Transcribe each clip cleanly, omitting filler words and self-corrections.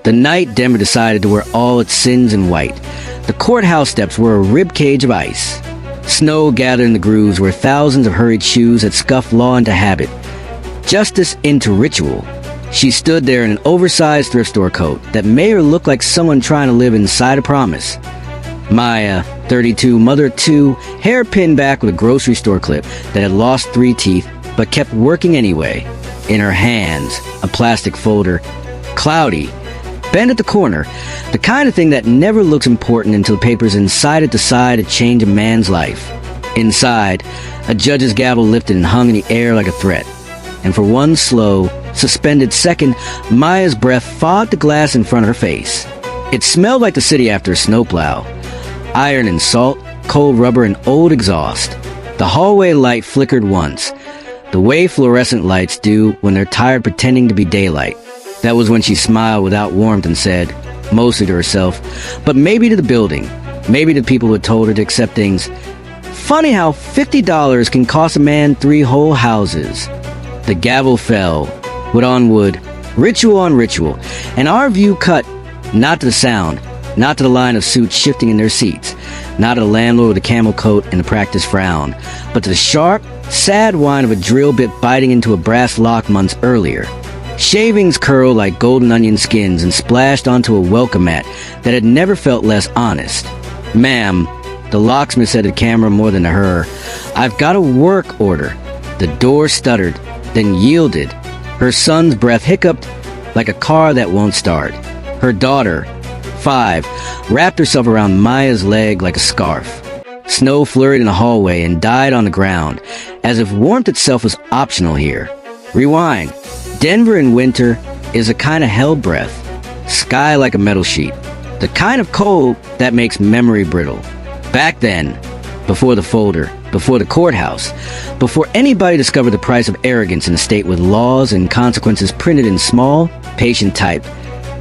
The night Denver decided to wear all its sins in white. The courthouse steps were a ribcage of ice. Snow gathered in the grooves where thousands of hurried shoes had scuffed law into habit. Justice into ritual. She stood there in an oversized thrift store coat that made her look like someone trying to live inside a promise. Maya, 32, mother of two, hair pinned back with a grocery store clip that had lost 3 teeth but kept working anyway. In her hands, a plastic folder, cloudy, bent at the corner, the kind of thing that never looks important until the paper's inside it decide to change a man's life. Inside, a judge's gavel lifted and hung in the air like a threat. And for one slow, suspended second, Maya's breath fogged the glass in front of her face. It smelled like the city after a snowplow. Iron and salt, cold rubber, and old exhaust. The hallway light flickered once, the way fluorescent lights do when they're tired pretending to be daylight. That was when she smiled without warmth and said, mostly to herself, but maybe to the building, maybe to people who had told her to accept things, "Funny how $50 can cost a man 3 whole houses." The gavel fell, wood on wood, ritual on ritual, and our view cut, not to the sound, not to the line of suits shifting in their seats, not to the landlord with a camel coat and a practiced frown, but to the sharp, sad whine of a drill bit biting into a brass lock months earlier. Shavings curled like golden onion skins and splashed onto a welcome mat that had never felt less honest. "Ma'am," the locksmith said to the camera more than to her, "I've got a work order." The door stuttered, then yielded. Her son's breath hiccuped like a car that won't start. Her daughter, 5, wrapped herself around Maya's leg like a scarf. Snow flurried in the hallway and died on the ground, as if warmth itself was optional here. Rewind. Denver in winter is a kind of hell breath. Sky like a metal sheet. The kind of cold that makes memory brittle. Back then, before the folder, before the courthouse, before anybody discovered the price of arrogance in a state with laws and consequences printed in small, patient type,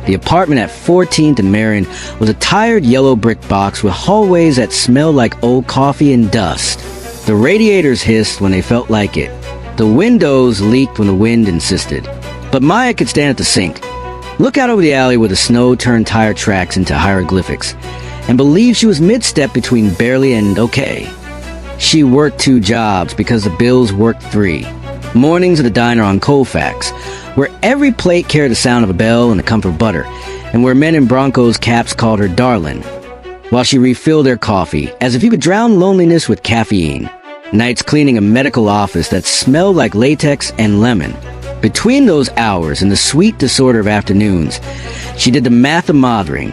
the apartment at 14th and Marion was a tired yellow brick box with hallways that smelled like old coffee and dust. The radiators hissed when they felt like it. The windows leaked when the wind insisted. But Maya could stand at the sink, look out over the alley where the snow turned tire tracks into hieroglyphics, and believe she was mid-step between barely and okay. She worked 2 jobs because the bills worked 3. Mornings at the diner on Colfax, where every plate carried the sound of a bell and the comfort of butter, and where men in Broncos caps called her darlin', while she refilled their coffee, as if you could drown loneliness with caffeine. Nights cleaning a medical office that smelled like latex and lemon. Between those hours and the sweet disorder of afternoons, she did the math of mothering.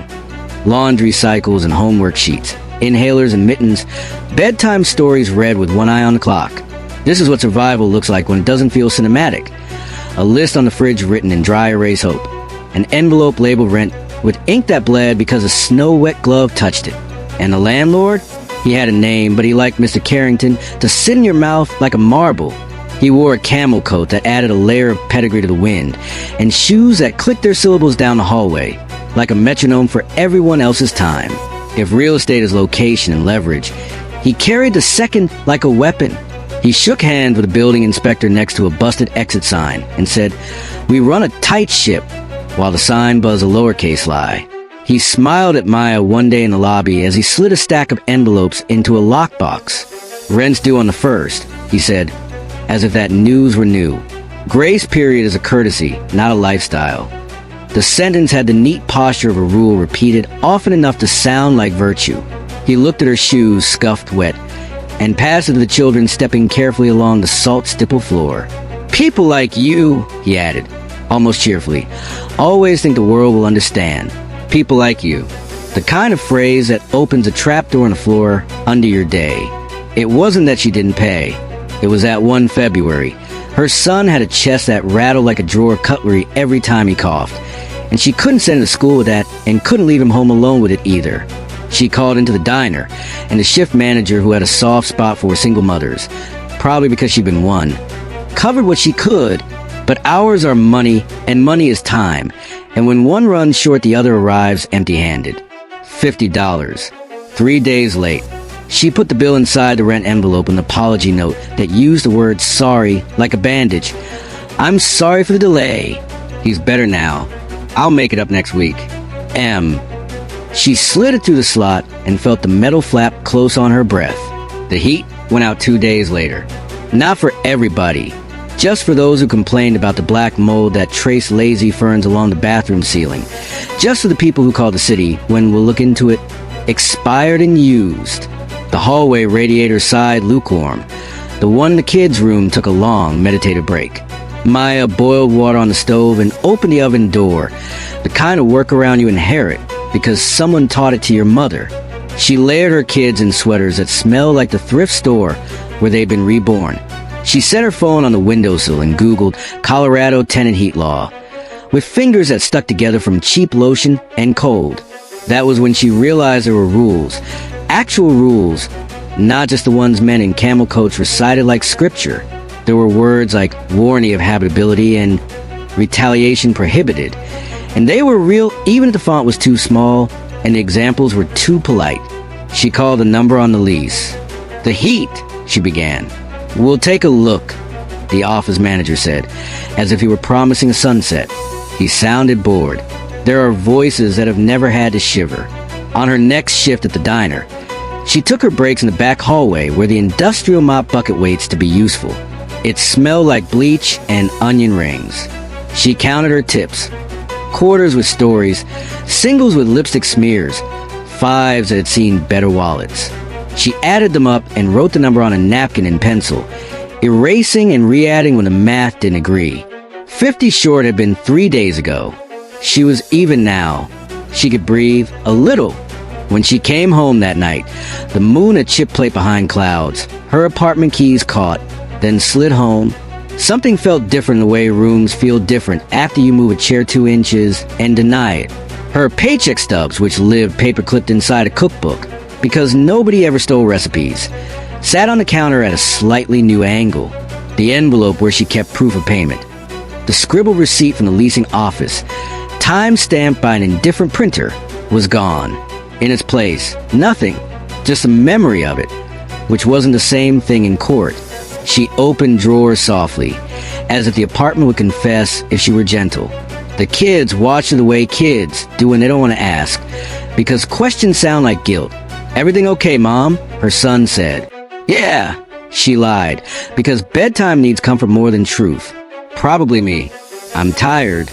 Laundry cycles and homework sheets, inhalers and mittens, bedtime stories read with one eye on the clock. This is what survival looks like when it doesn't feel cinematic. A list on the fridge written in dry erase hope. An envelope labeled rent with ink that bled because a snow-wet glove touched it. And the landlord? He had a name, but he liked Mr. Carrington to sit in your mouth like a marble. He wore a camel coat that added a layer of pedigree to the wind, and shoes that clicked their syllables down the hallway, like a metronome for everyone else's time. If real estate is location and leverage, he carried the second like a weapon. He shook hands with a building inspector next to a busted exit sign and said, "We run a tight ship," while the sign buzzed a lowercase lie. He smiled at Maya one day in the lobby as he slid a stack of envelopes into a lockbox. "Rent's due on the 1st," he said, as if that news were new. Grace period is a courtesy, not a lifestyle. The sentence had the neat posture of a rule repeated often enough to sound like virtue. He looked at her shoes, scuffed wet, and passed it to the children stepping carefully along the salt stipple floor. "People like you," he added, almost cheerfully, "always think the world will understand. People like you." The kind of phrase that opens a trapdoor in the floor under your day. It wasn't that she didn't pay. It was that one February. Her son had a chest that rattled like a drawer of cutlery every time he coughed, and she couldn't send him to school with that and couldn't leave him home alone with it either. She called into the diner, and the shift manager, who had a soft spot for single mothers, probably because she'd been one, covered what she could, but hours are money, and money is time, and when one runs short, the other arrives empty-handed. $50. 3 days late. She put the bill inside the rent envelope with an apology note that used the word sorry like a bandage. "I'm sorry for the delay." He's better now. I'll make it up next week. M. She slid it through the slot and felt the metal flap close on her breath. The heat went out 2 days later. Not for everybody. Just for those who complained about the black mold that traced lazy ferns along the bathroom ceiling. Just for the people who called the city, when we'll look into it, expired and used. The hallway radiator sighed lukewarm. The one in the kids' room took a long, meditative break. Maya boiled water on the stove and opened the oven door, the kind of workaround you inherit because someone taught it to your mother. She layered her kids in sweaters that smelled like the thrift store where they'd been reborn. She set her phone on the windowsill and Googled Colorado tenant heat law, with fingers that stuck together from cheap lotion and cold. That was when she realized there were rules, actual rules, not just the ones men in camel coats recited like scripture. There were words like warranty of habitability and retaliation prohibited, and they were real even if the font was too small and the examples were too polite. She called the number on the lease. "The heat," she began. "We'll take a look," the office manager said, as if he were promising a sunset. He sounded bored. There are voices that have never had to shiver. On her next shift at the diner, she took her breaks in the back hallway where the industrial mop bucket waits to be useful. It smelled like bleach and onion rings. She counted her tips. Quarters with stories, singles with lipstick smears, fives that had seen better wallets. She added them up and wrote the number on a napkin in pencil, erasing and re-adding when the math didn't agree. 50 short had been 3 days ago. She was even now. She could breathe a little. When she came home that night, the moon a chip plate behind clouds, her apartment keys caught, then slid home. Something felt different in the way rooms feel different after you move a chair 2 inches and deny it. Her paycheck stubs, which lived paper-clipped inside a cookbook, because nobody ever stole recipes, sat on the counter at a slightly new angle. The envelope where she kept proof of payment. The scribbled receipt from the leasing office, time-stamped by an indifferent printer, was gone. In its place, nothing, just a memory of it, which wasn't the same thing in court. She opened drawers softly, as if the apartment would confess if she were gentle. The kids watched the way kids do when they don't want to ask, because questions sound like guilt. "Everything okay, Mom?" her son said. "Yeah," she lied, because bedtime needs comfort more than truth. "Probably me. I'm tired."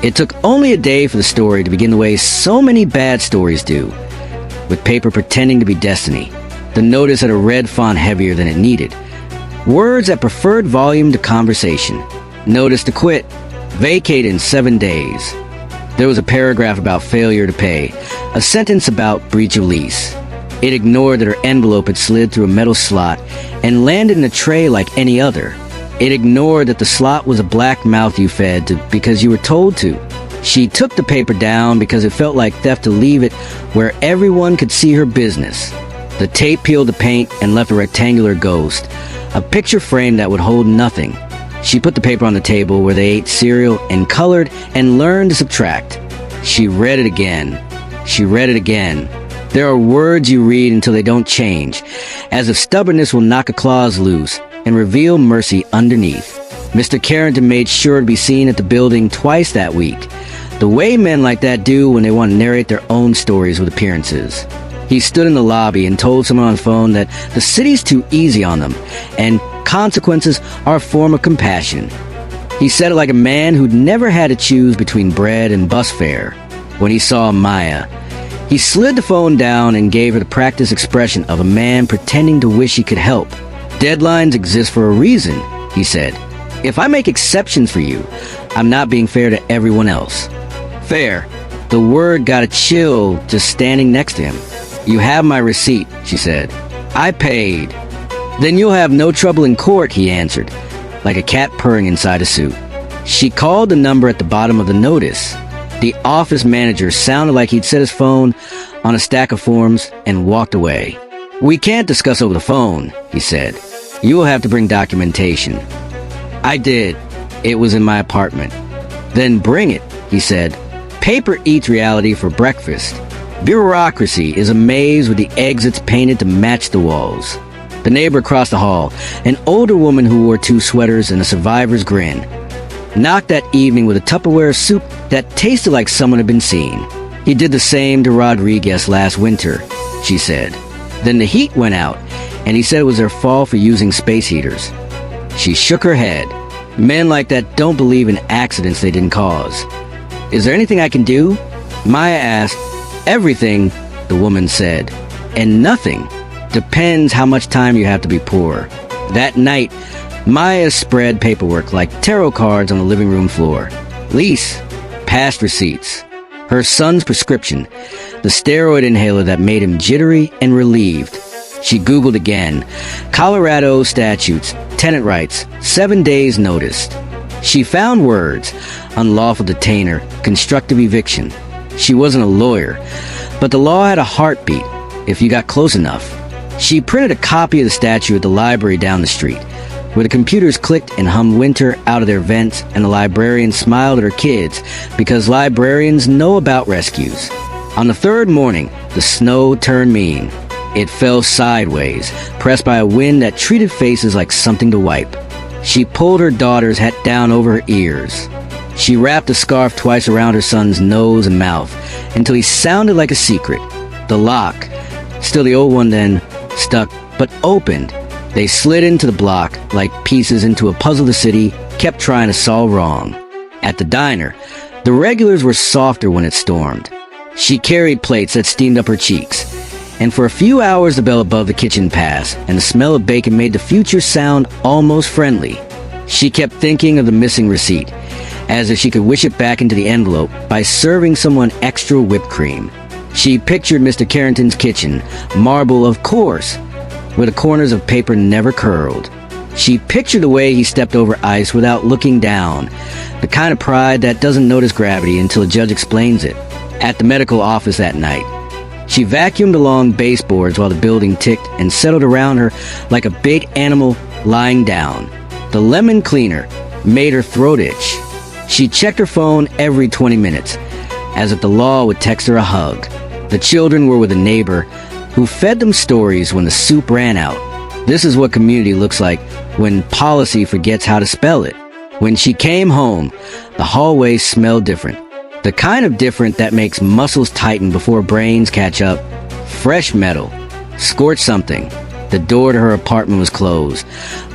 It took only a day for the story to begin the way so many bad stories do, with paper pretending to be destiny. The notice had a red font heavier than it needed. Words that preferred volume to conversation. Notice to quit. Vacate in 7 days. There was a paragraph about failure to pay, a sentence about breach of lease. It ignored that her envelope had slid through a metal slot and landed in a tray like any other. It ignored that the slot was a black mouth you fed to because you were told to. She took the paper down because it felt like theft to leave it where everyone could see her business. The tape peeled the paint and left a rectangular ghost, a picture frame that would hold nothing. She put the paper on the table where they ate cereal and colored and learned to subtract. She read it again. She read it again. There are words you read until they don't change, as if stubbornness will knock a clause loose and reveal mercy underneath. Mr. Carrington made sure to be seen at the building twice that week, the way men like that do when they want to narrate their own stories with appearances. He stood in the lobby and told someone on the phone that the city's too easy on them, and consequences are a form of compassion. He said it like a man who'd never had to choose between bread and bus fare. When he saw Maya, he slid the phone down and gave her the practiced expression of a man pretending to wish he could help. "Deadlines exist for a reason," he said. "If I make exceptions for you, I'm not being fair to everyone else." Fair. The word got a chill just standing next to him. "You have my receipt," she said. "I paid." "Then you'll have no trouble in court," he answered, like a cat purring inside a suit. She called the number at the bottom of the notice. The office manager sounded like he'd set his phone on a stack of forms and walked away. "We can't discuss over the phone," he said. "You will have to bring documentation." I did. It was in my apartment. "Then bring it," he said. "Paper eats reality for breakfast. Bureaucracy is a maze with the exits painted to match the walls." The neighbor across the hall, an older woman who wore 2 sweaters and a survivor's grin. Knocked that evening with a Tupperware soup that tasted like someone had been seen. He did the same to Rodriguez last winter, she said. Then the heat went out, and he said it was their fault for using space heaters. She shook her head. Men like that don't believe in accidents they didn't cause. Is there anything I can do? Maya asked. Everything, the woman said. And nothing. Depends how much time you have to be poor. That night, Maya spread paperwork like tarot cards on the living room floor. Lease, past receipts, her son's prescription, the steroid inhaler that made him jittery and relieved. She Googled again. Colorado statutes, tenant rights, 7 days notice. She found words: unlawful detainer, constructive eviction. She wasn't a lawyer, but the law had a heartbeat if you got close enough. She printed a copy of the statute at the library down the street, where the computers clicked and hummed winter out of their vents, and the librarian smiled at her kids because librarians know about rescues. On the third morning, the snow turned mean. It fell sideways, pressed by a wind that treated faces like something to wipe. She pulled her daughter's hat down over her ears. She wrapped a scarf twice around her son's nose and mouth until he sounded like a secret. The lock, still the old one then, stuck but opened. They slid into the block like pieces into a puzzle the city kept trying to solve wrong. At the diner, the regulars were softer when it stormed. She carried plates that steamed up her cheeks, and for a few hours the bell above the kitchen passed, and the smell of bacon made the future sound almost friendly. She kept thinking of the missing receipt, as if she could wish it back into the envelope by serving someone extra whipped cream. She pictured Mr. Carrington's kitchen, marble of course, where the corners of paper never curled. She pictured the way he stepped over ice without looking down, the kind of pride that doesn't notice gravity until a judge explains it. At the medical office that night, she vacuumed along baseboards while the building ticked and settled around her like a big animal lying down. The lemon cleaner made her throat itch. She checked her phone every 20 minutes, as if the law would text her a hug. The children were with a neighbor who fed them stories when the soup ran out. This is what community looks like when policy forgets how to spell it. When she came home, the hallway smelled different. The kind of different that makes muscles tighten before brains catch up. Fresh metal. Scorched something. The door to her apartment was closed,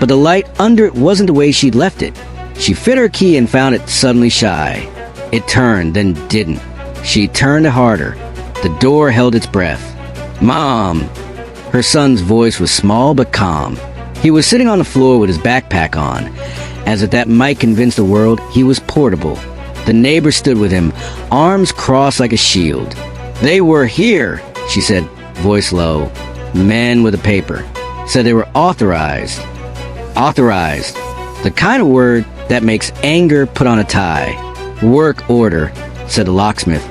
but the light under it wasn't the way she'd left it. She fit her key and found it suddenly shy. It turned, then didn't. She turned it harder. The door held its breath. "Mom!" Her son's voice was small but calm. He was sitting on the floor with his backpack on, as if that might convince the world he was portable. The neighbor stood with him, arms crossed like a shield. "They were here," she said, voice low. Men with a paper. Said they were authorized. Authorized. The kind of word that makes anger put on a tie. "Work order," said the locksmith.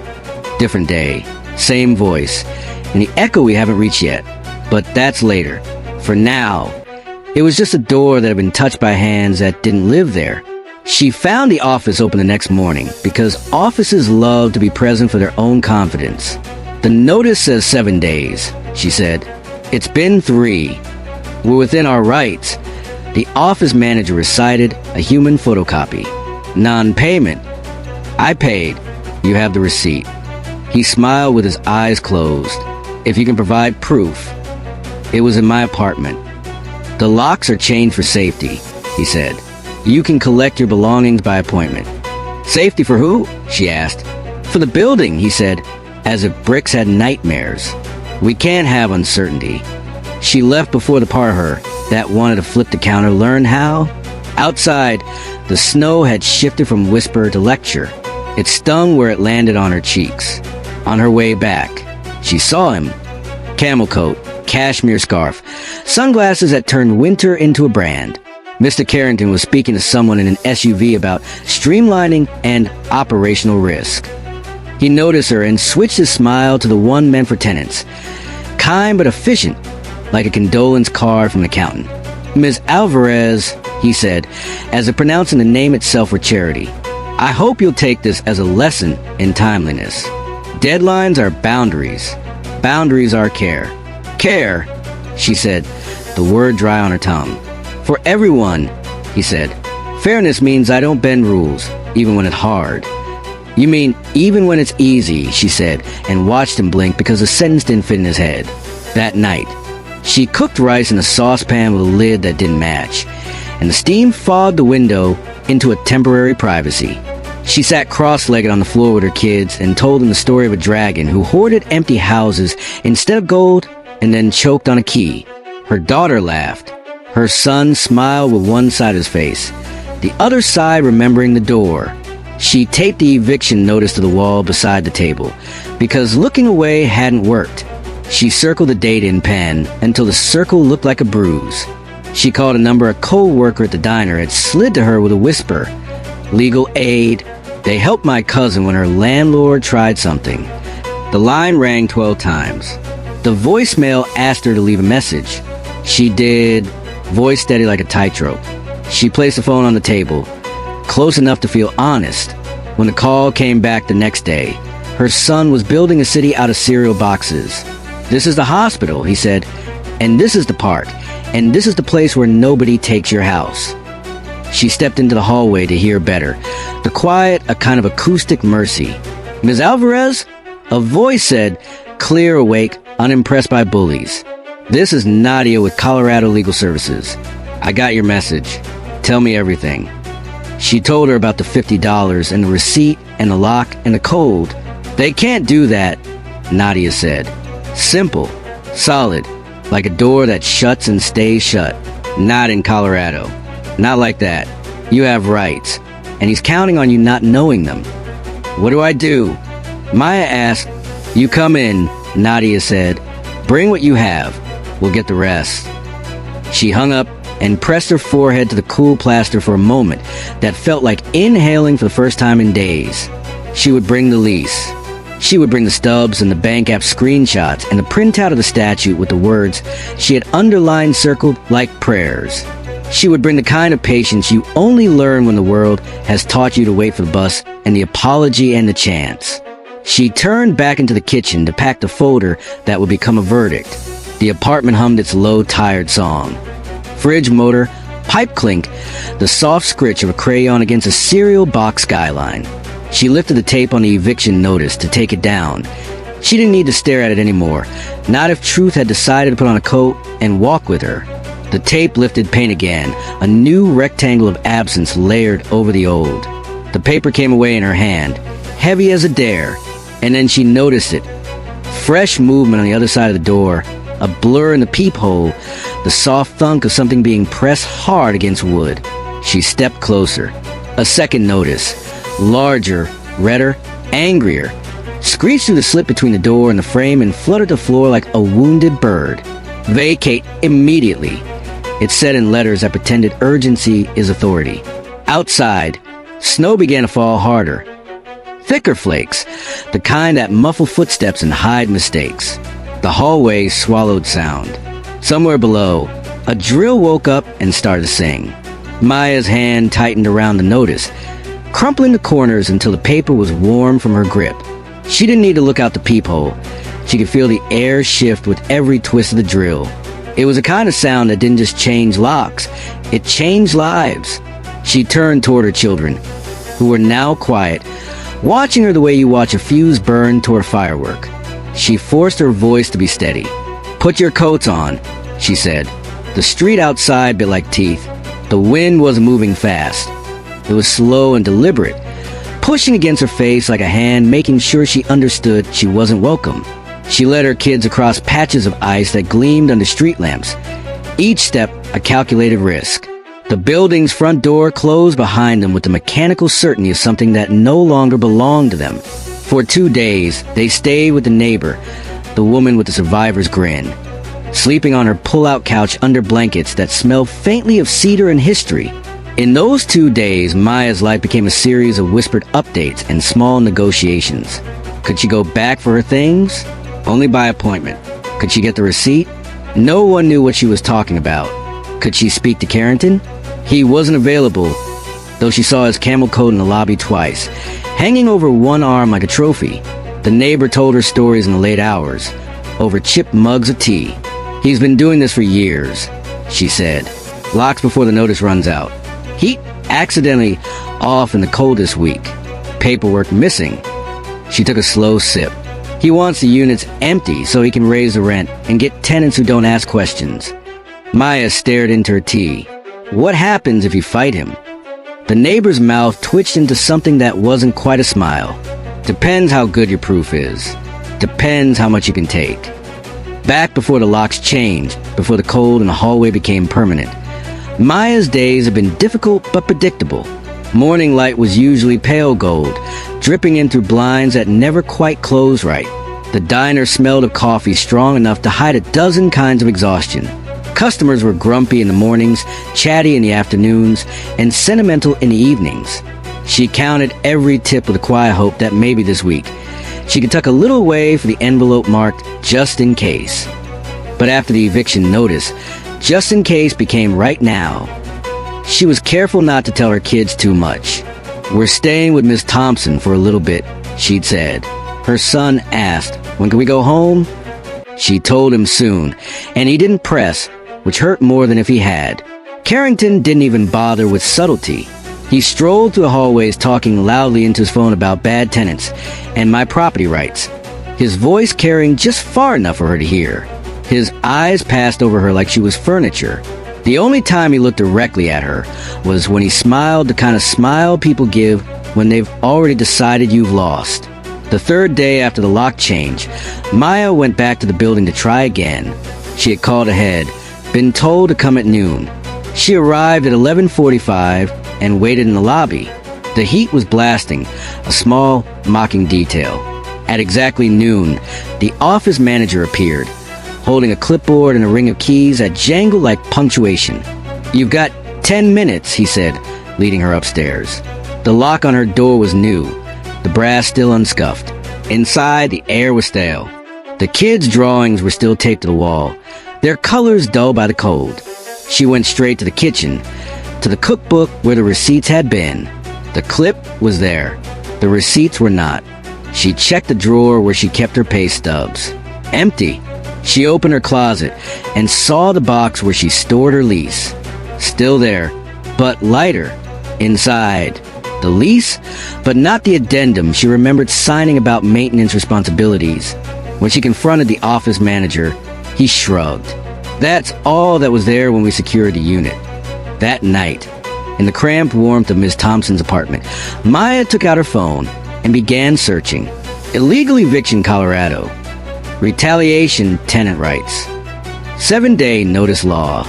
Different day. Same voice. And the echo we haven't reached yet. But that's later. For now, it was just a door that had been touched by hands that didn't live there. She found the office open the next morning because offices love to be present for their own confidence. "The notice says 7 days, she said. "It's been 3. We're within our rights." The office manager recited a human photocopy. "Non-payment. I paid. You have the receipt." He smiled with his eyes closed. "If you can provide proof." "It was in my apartment." "The locks are changed for safety," he said. "You can collect your belongings by appointment." "Safety for who?" she asked. "For the building," he said, as if bricks had nightmares. "We can't have uncertainty." She left before the parher that wanted to flip the counter learned how. Outside, the snow had shifted from whisper to lecture. It stung where it landed on her cheeks. On her way back, she saw him. Camel coat, cashmere scarf, sunglasses that turned winter into a brand. Mr. Carrington was speaking to someone in an SUV about streamlining and operational risk. He noticed her and switched his smile to the one meant for tenants. Kind but efficient, like a condolence card from an accountant. "Ms. Alvarez," he said, as if pronouncing the name itself were charity. "I hope you'll take this as a lesson in timeliness. Deadlines are boundaries. Boundaries are care." "Care," she said, the word dry on her tongue. "For everyone," he said. Fairness means I don't bend rules, even when it's hard. You mean even when it's easy, she said, and watched him blink because the sentence didn't fit in his head. That night, she cooked rice in a saucepan with a lid that didn't match, and the steam fogged the window into a temporary privacy. She sat cross-legged on the floor with her kids and told them the story of a dragon who hoarded empty houses instead of gold and then choked on a key. Her daughter laughed. Her son smiled with one side of his face, the other side remembering the door. She taped the eviction notice to the wall beside the table, because looking away hadn't worked. She circled the date in pen until the circle looked like a bruise. She called a number. A co-worker at the diner had slid to her with a whisper. Legal aid. They helped my cousin when her landlord tried something. The line rang 12 times. The voicemail asked her to leave a message. She did, voice steady like a tightrope. She placed the phone on the table, close enough to feel honest. When the call came back the next day, her son was building a city out of cereal boxes. This is the hospital, he said, and this is the park, and this is the place where nobody takes your house. She stepped into the hallway to hear better. The quiet, a kind of acoustic mercy. Ms. Alvarez? A voice said, clear, awake, unimpressed by bullies. This is Nadia with Colorado Legal Services. I got your message. Tell me everything. She told her about the $50 and the receipt and the lock and the code. They can't do that, Nadia said. Simple, solid, like a door that shuts and stays shut. Not in Colorado. Not like that. You have rights, and he's counting on you not knowing them. What do I do? Maya asked. You come in, Nadia said. Bring what you have. We'll get the rest. She hung up and pressed her forehead to the cool plaster for a moment that felt like inhaling for the first time in days. She would bring the lease. She would bring the stubs and the bank app screenshots and the printout of the statute with the words she had underlined circled like prayers. She would bring the kind of patience you only learn when the world has taught you to wait for the bus and the apology and the chance. She turned back into the kitchen to pack the folder that would become a verdict. The apartment hummed its low, tired song. Fridge motor, pipe clink, the soft scritch of a crayon against a cereal box skyline. She lifted the tape on the eviction notice to take it down. She didn't need to stare at it anymore, not if Truth had decided to put on a coat and walk with her. The tape lifted paint again, a new rectangle of absence layered over the old. The paper came away in her hand, heavy as a dare, and then she noticed it. Fresh movement on the other side of the door, a blur in the peephole, the soft thunk of something being pressed hard against wood. She stepped closer. A second notice, larger, redder, angrier, screeched through the slit between the door and the frame and fluttered the floor like a wounded bird. Vacate immediately. It said in letters that pretended urgency is authority. Outside, snow began to fall harder. Thicker flakes, the kind that muffle footsteps and hide mistakes. The hallway swallowed sound. Somewhere below, a drill woke up and started to sing. Maya's hand tightened around the notice, crumpling the corners until the paper was warm from her grip. She didn't need to look out the peephole. She could feel the air shift with every twist of the drill. It was a kind of sound that didn't just change locks, it changed lives. She turned toward her children, who were now quiet, watching her the way you watch a fuse burn toward a firework. She forced her voice to be steady. Put your coats on, she said. The street outside bit like teeth. The wind wasn't moving fast. It was slow and deliberate, pushing against her face like a hand, making sure she understood she wasn't welcome. She led her kids across patches of ice that gleamed under street lamps, each step a calculated risk. The building's front door closed behind them with the mechanical certainty of something that no longer belonged to them. For 2 days, they stayed with the neighbor, the woman with the survivor's grin, sleeping on her pull-out couch under blankets that smelled faintly of cedar and history. In those 2 days, Maya's life became a series of whispered updates and small negotiations. Could she go back for her things? Only by appointment. Could she get the receipt? No one knew what she was talking about. Could she speak to Carrington? He wasn't available, though she saw his camel coat in the lobby twice, hanging over one arm like a trophy. The neighbor told her stories in the late hours, over chipped mugs of tea. He's been doing this for years, she said. Locks before the notice runs out. Heat accidentally off in the coldest week. Paperwork missing. She took a slow sip. He wants the units empty so he can raise the rent and get tenants who don't ask questions. Maya stared into her tea. What happens if you fight him? The neighbor's mouth twitched into something that wasn't quite a smile. Depends how good your proof is. Depends how much you can take. Back before the locks changed, before the cold in the hallway became permanent, Maya's days had been difficult but predictable. Morning light was usually pale gold, dripping in through blinds that never quite closed right. The diner smelled of coffee strong enough to hide a dozen kinds of exhaustion. Customers were grumpy in the mornings, chatty in the afternoons, and sentimental in the evenings. She counted every tip with a quiet hope that maybe this week she could tuck a little away for the envelope marked just in case. But after the eviction notice, just in case became right now. She was careful not to tell her kids too much. We're staying with Miss Thompson for a little bit, she'd said. Her son asked, when can we go home? She told him soon, and he didn't press, which hurt more than if he had. Carrington didn't even bother with subtlety. He strolled through the hallways talking loudly into his phone about bad tenants and my property rights, his voice carrying just far enough for her to hear. His eyes passed over her like she was furniture. The only time he looked directly at her was when he smiled the kind of smile people give when they've already decided you've lost. The third day after the lock change, Maya went back to the building to try again. She had called ahead, been told to come at noon. She arrived at 11:45 and waited in the lobby. The heat was blasting, a small, mocking detail. At exactly noon, the office manager appeared, holding a clipboard and a ring of keys that jangled like punctuation. You've got 10 minutes, he said, leading her upstairs. The lock on her door was new, the brass still unscuffed. Inside, the air was stale. The kids' drawings were still taped to the wall, their colors dull by the cold. She went straight to the kitchen, to the cookbook where the receipts had been. The clip was there. The receipts were not. She checked the drawer where she kept her pay stubs. Empty. She opened her closet and saw the box where she stored her lease. Still there, but lighter. Inside. The lease, but not the addendum she remembered signing about maintenance responsibilities. When she confronted the office manager, he shrugged. That's all that was there when we secured the unit. That night, in the cramped warmth of Miss Thompson's apartment, Maya took out her phone and began searching. Illegal eviction, Colorado. Retaliation, tenant rights. 7-day notice law.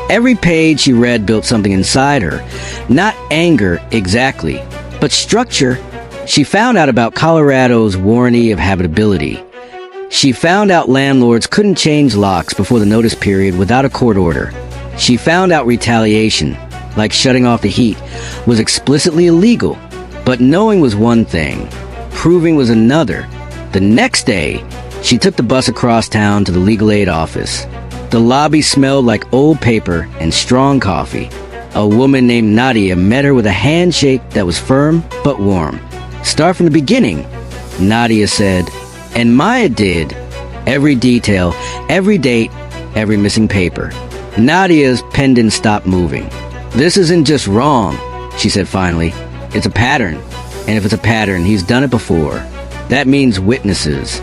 Every page she read built something inside her. Not anger, exactly, but structure. She found out about Colorado's warranty of habitability. She found out landlords couldn't change locks before the notice period without a court order. She found out retaliation, like shutting off the heat, was explicitly illegal. But knowing was one thing, proving was another. The next day, she took the bus across town to the legal aid office. The lobby smelled like old paper and strong coffee. A woman named Nadia met her with a handshake that was firm but warm. Start from the beginning, Nadia said. And Maya did. Every detail, every date, every missing paper. Nadia's pen didn't stop moving. This isn't just wrong, she said finally. It's a pattern. And if it's a pattern, he's done it before. That means witnesses.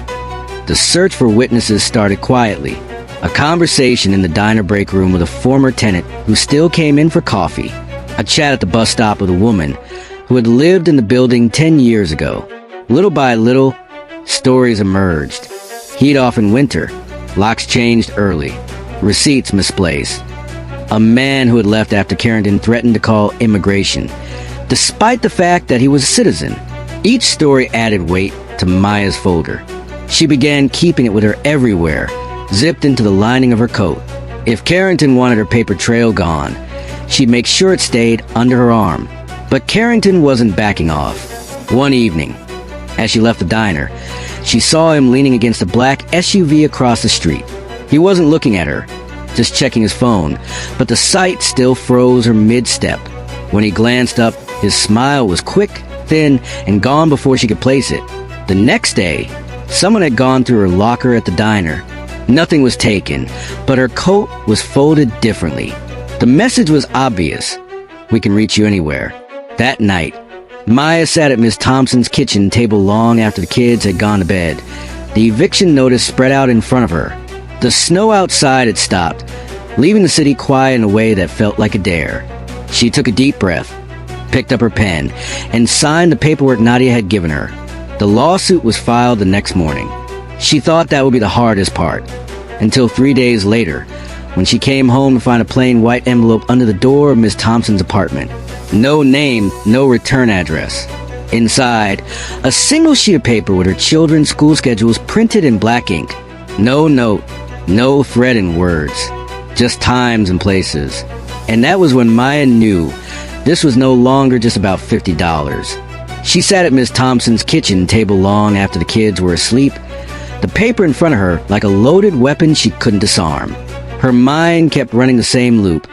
The search for witnesses started quietly. A conversation in the diner break room with a former tenant who still came in for coffee. A chat at the bus stop with a woman who had lived in the building 10 years ago. Little by little, stories emerged. Heat off in winter. Locks changed early. Receipts misplaced. A man who had left after Carrington threatened to call immigration, despite the fact that he was a citizen. Each story added weight to Maya's folder. She began keeping it with her everywhere, zipped into the lining of her coat. If Carrington wanted her paper trail gone, she'd make sure it stayed under her arm. But Carrington wasn't backing off. One evening, as she left the diner, she saw him leaning against a black SUV across the street. He wasn't looking at her, just checking his phone, but the sight still froze her mid-step. When he glanced up, his smile was quick, thin, and gone before she could place it. The next day, someone had gone through her locker at the diner. Nothing was taken, but her coat was folded differently. The message was obvious. We can reach you anywhere." That night, Maya sat at Miss Thompson's kitchen table long after the kids had gone to bed. The eviction notice spread out in front of her. The snow outside had stopped, leaving the city quiet in a way that felt like a dare. She took a deep breath, picked up her pen, and signed the paperwork Nadia had given her. The lawsuit was filed the next morning. She thought that would be the hardest part, until 3 days later, when she came home to find a plain white envelope under the door of Miss Thompson's apartment. No name, no return address. Inside, a single sheet of paper with her children's school schedules printed in black ink. No note, no thread in words, just times and places. And that was when Maya knew this was no longer just about $50. She sat at Miss Thompson's kitchen table long after the kids were asleep, the paper in front of her like a loaded weapon she couldn't disarm. Her mind kept running the same loop.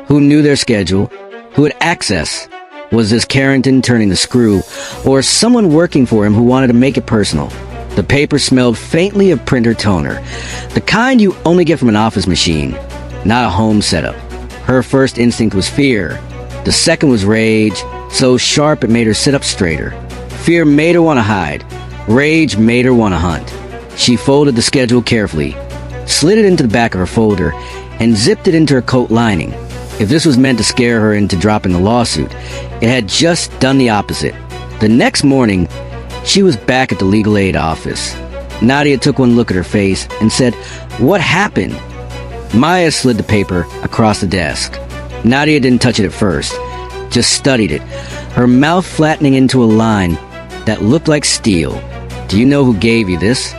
Who knew their schedule? Who had access? Was this Carrington turning the screw, or someone working for him who wanted to make it personal? The paper smelled faintly of printer toner, the kind you only get from an office machine, not a home setup. Her first instinct was fear. The second was rage, so sharp it made her sit up straighter. Fear made her want to hide. Rage made her want to hunt. She folded the schedule carefully, slid it into the back of her folder, and zipped it into her coat lining. If this was meant to scare her into dropping the lawsuit, it had just done the opposite. The next morning, she was back at the legal aid office. Nadia took one look at her face and said, "What happened?" Maya slid the paper across the desk. Nadia didn't touch it at first, just studied it, her mouth flattening into a line that looked like steel. "Do you know who gave you this?"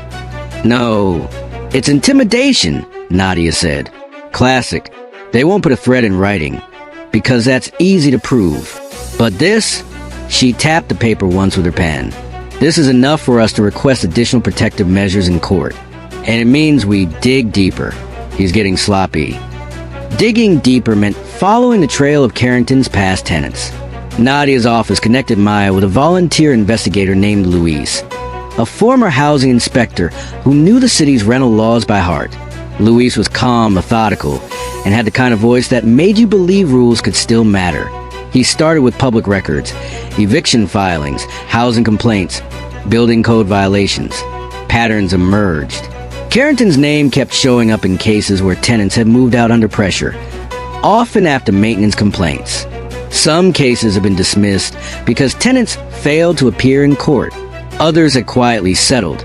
"No, it's intimidation," Nadia said. "Classic. They won't put a threat in writing, because that's easy to prove. But this," she tapped the paper once with her pen, "this is enough for us to request additional protective measures in court. And it means we dig deeper." He's getting sloppy. Digging deeper meant following the trail of Carrington's past tenants. Nadia's office connected Maya with a volunteer investigator named Luis, a former housing inspector who knew the city's rental laws by heart. Luis was calm, methodical, and had the kind of voice that made you believe rules could still matter. He started with public records, eviction filings, housing complaints, building code violations. Patterns emerged. Carrington's name kept showing up in cases where tenants had moved out under pressure, often after maintenance complaints. Some cases have been dismissed because tenants failed to appear in court. Others had quietly settled,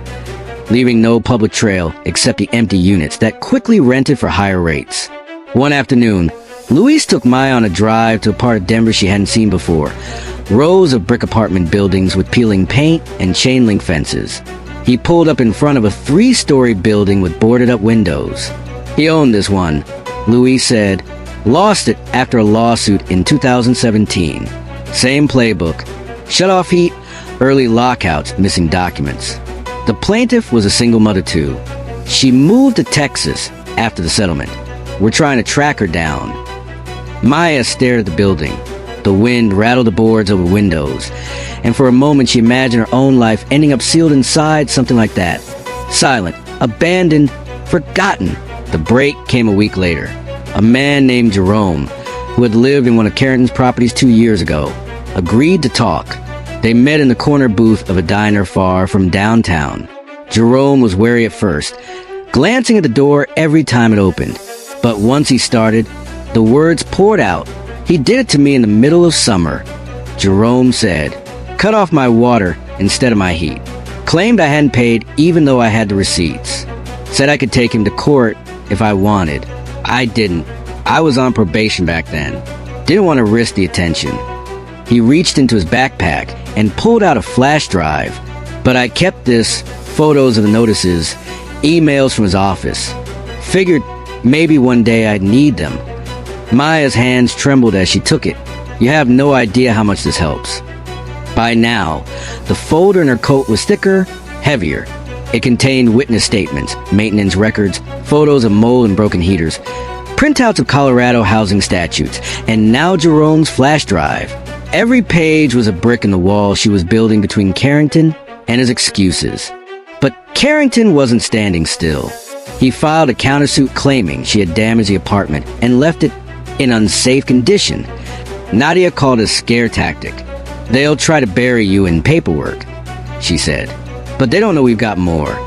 leaving no public trail except the empty units that quickly rented for higher rates. One afternoon, Luis took Maya on a drive to a part of Denver she hadn't seen before. Rows of brick apartment buildings with peeling paint and chain link fences. He pulled up in front of a 3-story building with boarded-up windows. He owned this one, Luis said. Lost it after a lawsuit in 2017. Same playbook. Shut-off heat, early lockouts, missing documents. The plaintiff was a single mother too. She moved to Texas after the settlement. We're trying to track her down. Maya stared at the building. The wind rattled the boards over windows, and for a moment she imagined her own life ending up sealed inside something like that. Silent, abandoned, forgotten. The break came a week later. A man named Jerome, who had lived in one of Carrington's properties 2 years ago, agreed to talk. They met in the corner booth of a diner far from downtown. Jerome was wary at first, glancing at the door every time it opened. But once he started, the words poured out. "He did it to me in the middle of summer." Jerome said, "Cut off my water instead of my heat." Claimed I hadn't paid even though I had the receipts. Said I could take him to court if I wanted. I didn't. I was on probation back then. Didn't want to risk the attention. He reached into his backpack and pulled out a flash drive. But I kept this, photos of the notices, emails from his office. Figured maybe one day I'd need them. Maya's hands trembled as she took it. You have no idea how much this helps. By now, the folder in her coat was thicker, heavier. It contained witness statements, maintenance records, photos of mold and broken heaters, printouts of Colorado housing statutes, and now Jerome's flash drive. Every page was a brick in the wall she was building between Carrington and his excuses. But Carrington wasn't standing still. He filed a countersuit claiming she had damaged the apartment and left it in unsafe condition. Nadia called it a scare tactic. They'll try to bury you in paperwork, she said. But they don't know we've got more.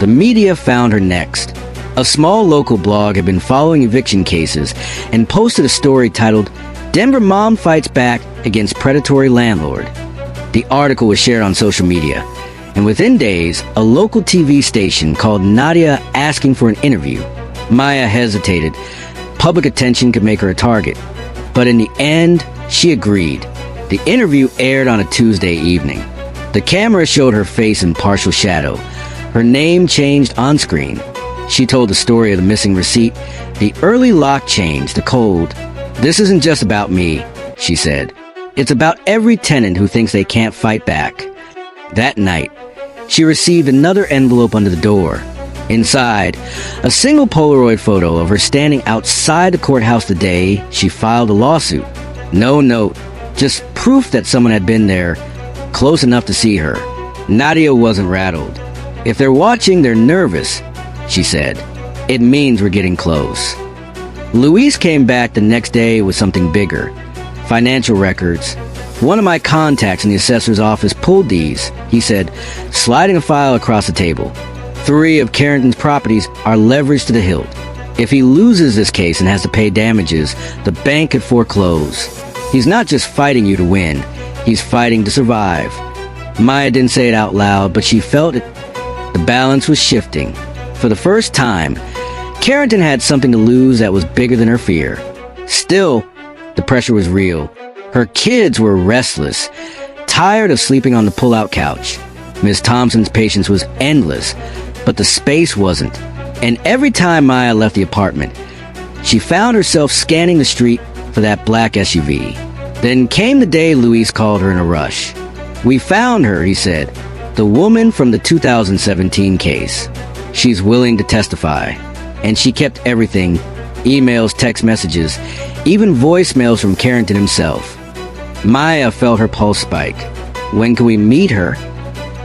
The media found her next. A small local blog had been following eviction cases and posted a story titled, "Denver Mom Fights Back Against Predatory Landlord." The article was shared on social media, and within days, a local TV station called Nadia asking for an interview. Maya hesitated. Public attention could make her a target. But in the end, she agreed. The interview aired on a Tuesday evening. The camera showed her face in partial shadow. Her name changed on screen. She told the story of the missing receipt, the early lock change, the code. "This isn't just about me," she said. "It's about every tenant who thinks they can't fight back." That night, she received another envelope under the door. Inside, a single Polaroid photo of her standing outside the courthouse the day she filed a lawsuit. No note, just proof that someone had been there, close enough to see her. Nadia wasn't rattled. "If they're watching, they're nervous," she said. "It means we're getting close." Luis came back the next day with something bigger. Financial records. "One of my contacts in the assessor's office pulled these," he said, sliding a file across the table. "3 of Carrington's properties are leveraged to the hilt. If he loses this case and has to pay damages, the bank could foreclose. He's not just fighting you to win, he's fighting to survive." Maya didn't say it out loud, but she felt it. The balance was shifting. For the first time, Carrington had something to lose that was bigger than her fear. Still, the pressure was real. Her kids were restless, tired of sleeping on the pull-out couch. Miss Thompson's patience was endless, but the space wasn't. And every time Maya left the apartment, she found herself scanning the street for that black SUV. Then came the day Luis called her in a rush. "We found her," he said. "The woman from the 2017 case. She's willing to testify." And she kept everything. Emails, text messages, even voicemails from Carrington himself. Maya felt her pulse spike. "When can we meet her?"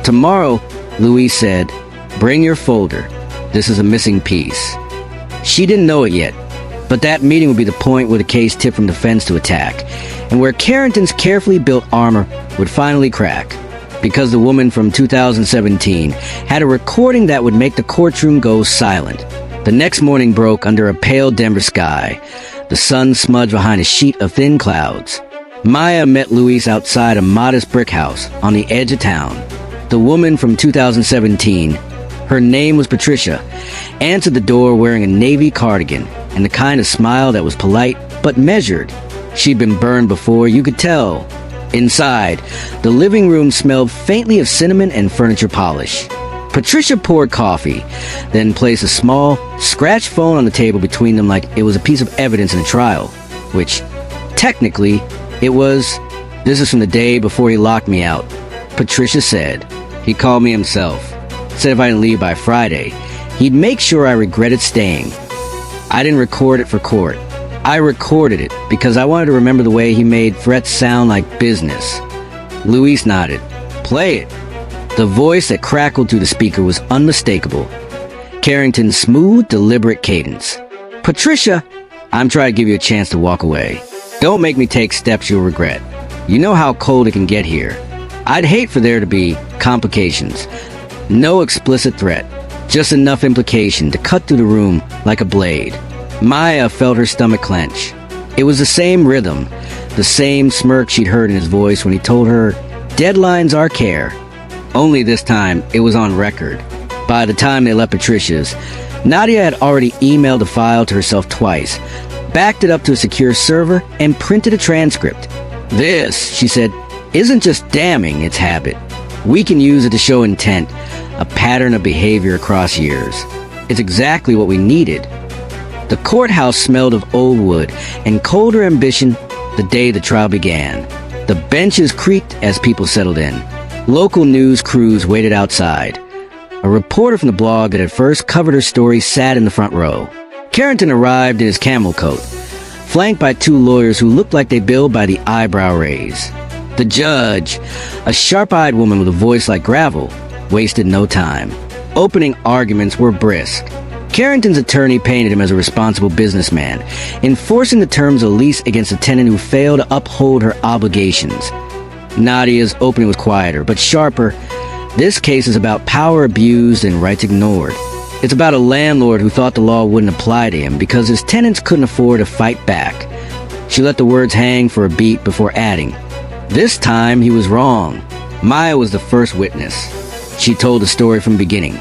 "Tomorrow," Luis said. "Bring your folder. This is a missing piece." She didn't know it yet, but that meeting would be the point where the case tipped from defense to attack, and where Carrington's carefully built armor would finally crack. Because the woman from 2017 had a recording that would make the courtroom go silent. The next morning broke under a pale Denver sky, the sun smudged behind a sheet of thin clouds. Maya met Luis outside a modest brick house on the edge of town. The woman from 2017, her name was Patricia, answered the door wearing a navy cardigan and the kind of smile that was polite but measured. She'd been burned before, you could tell. Inside, the living room smelled faintly of cinnamon and furniture polish. Patricia poured coffee, then placed a small, scratched phone on the table between them like it was a piece of evidence in a trial, which, technically, it was. "This is from the day before he locked me out," Patricia said. "He called me himself. Said if I didn't leave by Friday, he'd make sure I regretted staying. I didn't record it for court. I recorded it because I wanted to remember the way he made threats sound like business." Luis nodded. "Play it." The voice that crackled through the speaker was unmistakable. Carrington's smooth, deliberate cadence. "Patricia, I'm trying to give you a chance to walk away. Don't make me take steps you'll regret. You know how cold it can get here. I'd hate for there to be complications. No explicit threat, just enough implication to cut through the room like a blade." Maya felt her stomach clench. It was the same rhythm, the same smirk she'd heard in his voice when he told her, "Deadlines are care." Only this time, it was on record. By the time they left Patricia's, Nadia had already emailed the file to herself twice, backed it up to a secure server, and printed a transcript. "This," she said, "isn't just damning, it's habit. We can use it to show intent, a pattern of behavior across years. It's exactly what we needed." The courthouse smelled of old wood and colder ambition the day the trial began. The benches creaked as people settled in. Local news crews waited outside. A reporter from the blog that had first covered her story sat in the front row. Carrington arrived in his camel coat, flanked by 2 lawyers who looked like they billed by the eyebrow raise. The judge, a sharp-eyed woman with a voice like gravel, wasted no time. Opening arguments were brisk. Carrington's attorney painted him as a responsible businessman, enforcing the terms of the lease against a tenant who failed to uphold her obligations. Nadia's opening was quieter, but sharper. This case is about power abused and rights ignored. It's about a landlord who thought the law wouldn't apply to him because his tenants couldn't afford to fight back. She let the words hang for a beat before adding, "This time he was wrong." Maya was the first witness. She told the story from the beginning.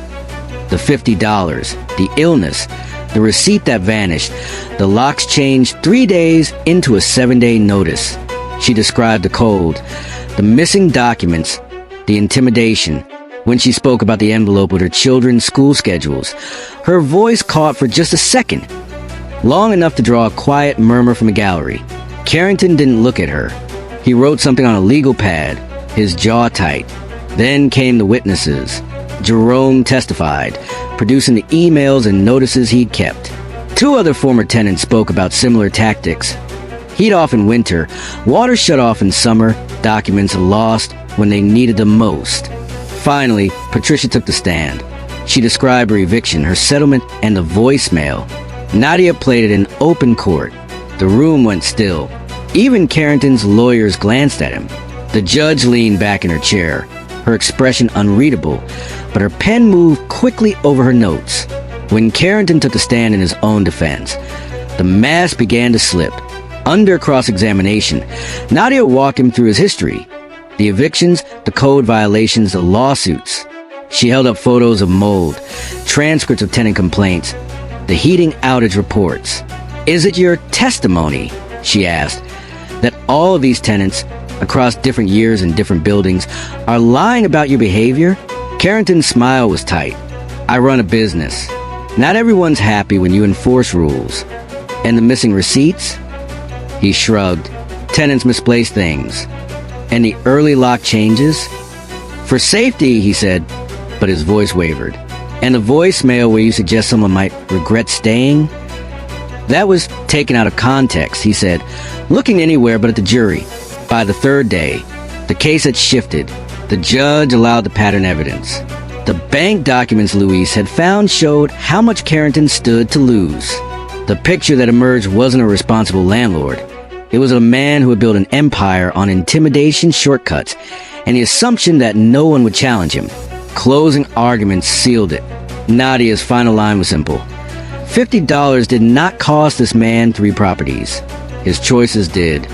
The $50, the illness, the receipt that vanished, the locks changed 3 days into a 7-day notice. She described the cold, the missing documents, the intimidation. When she spoke about the envelope with her children's school schedules, her voice caught for just a second, long enough to draw a quiet murmur from the gallery. Carrington didn't look at her. He wrote something on a legal pad, his jaw tight. Then came the witnesses. Jerome testified, producing the emails and notices he'd kept. 2 other former tenants spoke about similar tactics. Heat off in winter, water shut off in summer, documents lost when they needed them most. Finally, Patricia took the stand. She described her eviction, her settlement, and the voicemail. Nadia played it in open court. The room went still. Even Carrington's lawyers glanced at him. The judge leaned back in her chair, her expression unreadable, but her pen moved quickly over her notes. When Carrington took the stand in his own defense, the mask began to slip. Under cross-examination, Nadia walked him through his history. The evictions, the code violations, the lawsuits. She held up photos of mold, transcripts of tenant complaints, the heating outage reports. "Is it your testimony," she asked, "that all of these tenants, across different years and different buildings, are lying about your behavior?" Carrington's smile was tight. "I run a business. Not everyone's happy when you enforce rules. And the missing receipts?" He shrugged. "Tenants misplace things. And the early lock changes?" "For safety," he said, but his voice wavered. "And the voicemail where you suggest someone might regret staying?" "That was taken out of context," he said, looking anywhere but at the jury. By the 3rd day, the case had shifted. The judge allowed the pattern evidence. The bank documents Luis had found showed how much Carrington stood to lose. The picture that emerged wasn't a responsible landlord. It was a man who had built an empire on intimidation shortcuts and the assumption that no one would challenge him. Closing arguments sealed it. Nadia's final line was simple. $50 did not cost this man 3 properties. His choices did.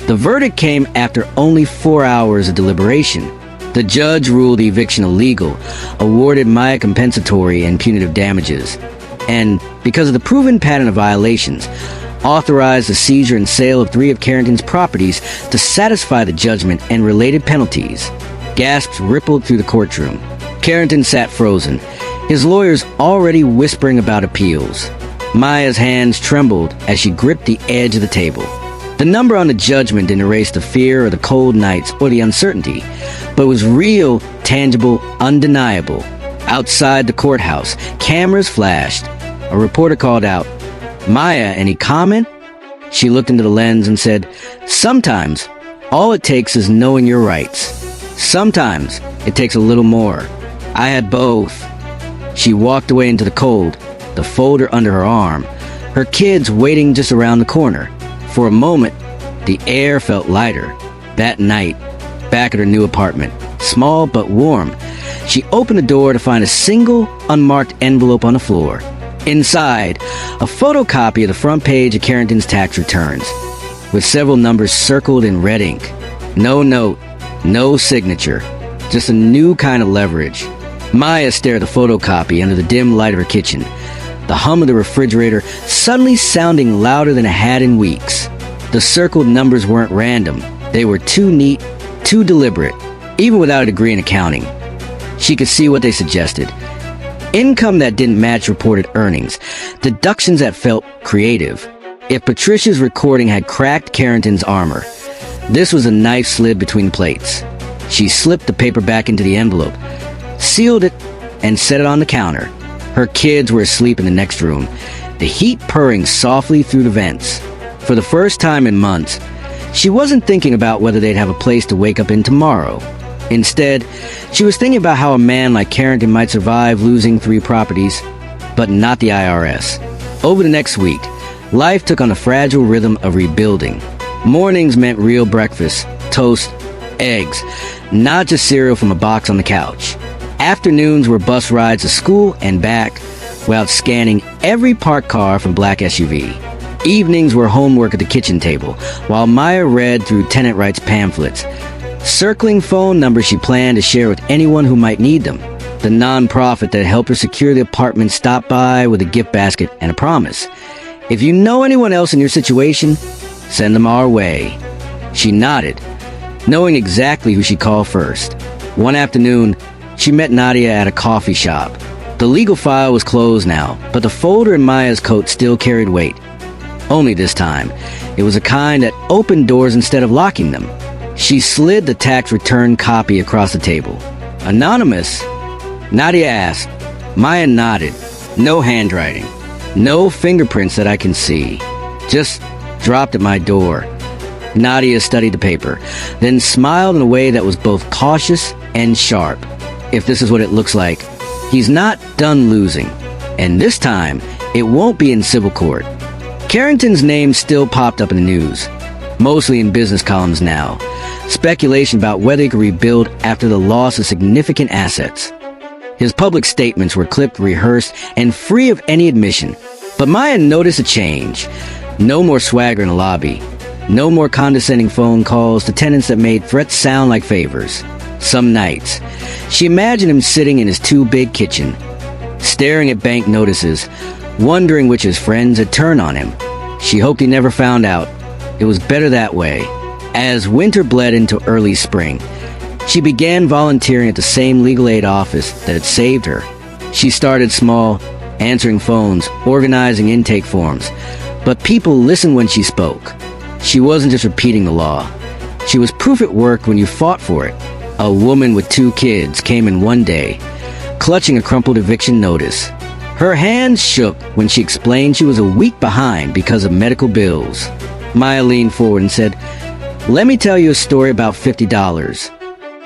The verdict came after only 4 hours of deliberation. The judge ruled the eviction illegal, awarded Maya compensatory and punitive damages, and, because of the proven pattern of violations, authorized the seizure and sale of 3 of Carrington's properties to satisfy the judgment and related penalties. Gasps rippled through the courtroom. Carrington sat frozen, his lawyers already whispering about appeals. Maya's hands trembled as she gripped the edge of the table. The number on the judgment didn't erase the fear or the cold nights or the uncertainty, but was real, tangible, undeniable. Outside the courthouse, cameras flashed. A reporter called out, "Maya, any comment?" She looked into the lens and said, "Sometimes, all it takes is knowing your rights. Sometimes, it takes a little more. I had both." She walked away into the cold, the folder under her arm, her kids waiting just around the corner. For a moment, the air felt lighter. That night, back at her new apartment, small but warm, she opened the door to find a single, unmarked envelope on the floor. Inside, a photocopy of the front page of Carrington's tax returns, with several numbers circled in red ink. No note, no signature, just a new kind of leverage. Maya stared at the photocopy under the dim light of her kitchen, the hum of the refrigerator suddenly sounding louder than it had in weeks. The circled numbers weren't random. They were too neat, too deliberate, even without a degree in accounting. She could see what they suggested. Income that didn't match reported earnings, deductions that felt creative. If Patricia's recording had cracked Carrington's armor, this was a knife slid between plates. She slipped the paper back into the envelope, sealed it, and set it on the counter. Her kids were asleep in the next room, the heat purring softly through the vents. For the first time in months, she wasn't thinking about whether they'd have a place to wake up in tomorrow. Instead, she was thinking about how a man like Carrington might survive losing 3 properties, but not the IRS. Over the next week, life took on a fragile rhythm of rebuilding. Mornings meant real breakfast, toast, eggs, not just cereal from a box on the couch. Afternoons were bus rides to school and back, while scanning every parked car from black SUV. Evenings were homework at the kitchen table, while Maya read through tenant rights pamphlets, circling phone numbers she planned to share with anyone who might need them. The nonprofit that helped her secure the apartment stopped by with a gift basket and a promise. If you know anyone else in your situation, send them our way. She nodded, knowing exactly who she'd call first. One afternoon, she met Nadia at a coffee shop. The legal file was closed now, but the folder in Maya's coat still carried weight. Only this time, it was a kind that opened doors instead of locking them. She slid the tax return copy across the table. Anonymous? Nadia asked. Maya nodded. No handwriting. No fingerprints that I can see. Just dropped at my door. Nadia studied the paper, then smiled in a way that was both cautious and sharp. If this is what it looks like, he's not done losing. And this time, it won't be in civil court. Carrington's name still popped up in the news, mostly in business columns now. Speculation about whether he could rebuild after the loss of significant assets. His public statements were clipped, rehearsed, and free of any admission. But Maya noticed a change. No more swagger in the lobby. No more condescending phone calls to tenants that made threats sound like favors. Some nights, she imagined him sitting in his too-big kitchen, staring at bank notices, wondering which his friends had turned on him. She hoped he never found out. It was better that way. As winter bled into early spring, she began volunteering at the same legal aid office that had saved her. She started small, answering phones, organizing intake forms. But people listened when she spoke. She wasn't just repeating the law. She was proof it worked when you fought for it. A woman with 2 kids came in one day, clutching a crumpled eviction notice. Her hands shook when she explained she was a week behind because of medical bills. Maya leaned forward and said, "Let me tell you a story about $50.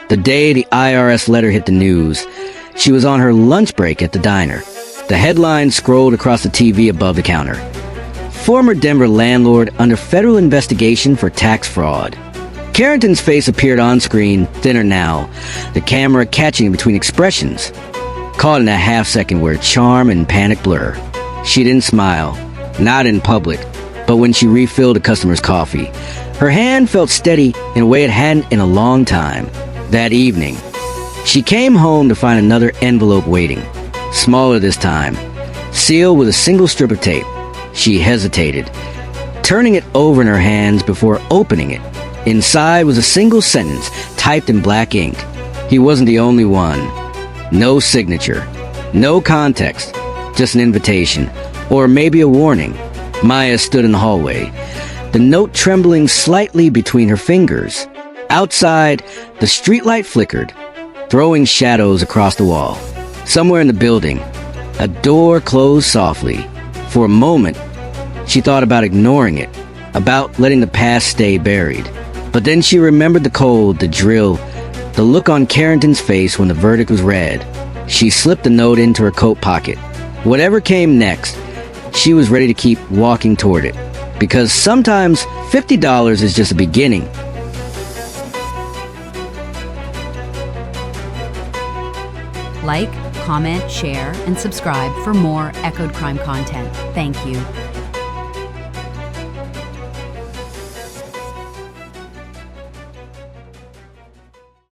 The day the IRS letter hit the news, she was on her lunch break at the diner. The headline scrolled across the TV above the counter. Former Denver landlord under federal investigation for tax fraud. Carrington's face appeared on screen, thinner now, the camera catching between expressions, caught in a half-second where charm and panic blur. She didn't smile, not in public, but when she refilled a customer's coffee. Her hand felt steady in a way it hadn't in a long time. That evening, she came home to find another envelope waiting, smaller this time, sealed with a single strip of tape. She hesitated, turning it over in her hands before opening it. Inside was a single sentence typed in black ink. He wasn't the only one. No signature, no context, just an invitation, or maybe a warning. Maya stood in the hallway, the note trembling slightly between her fingers. Outside, the streetlight flickered, throwing shadows across the wall. Somewhere in the building, a door closed softly. For a moment, she thought about ignoring it, about letting the past stay buried. But then she remembered the cold, the drill, the look on Carrington's face when the verdict was read. She slipped the note into her coat pocket. Whatever came next, she was ready to keep walking toward it. Because sometimes $50 is just a beginning. Like, comment, share, and subscribe for more Echoed Crime content. Thank you.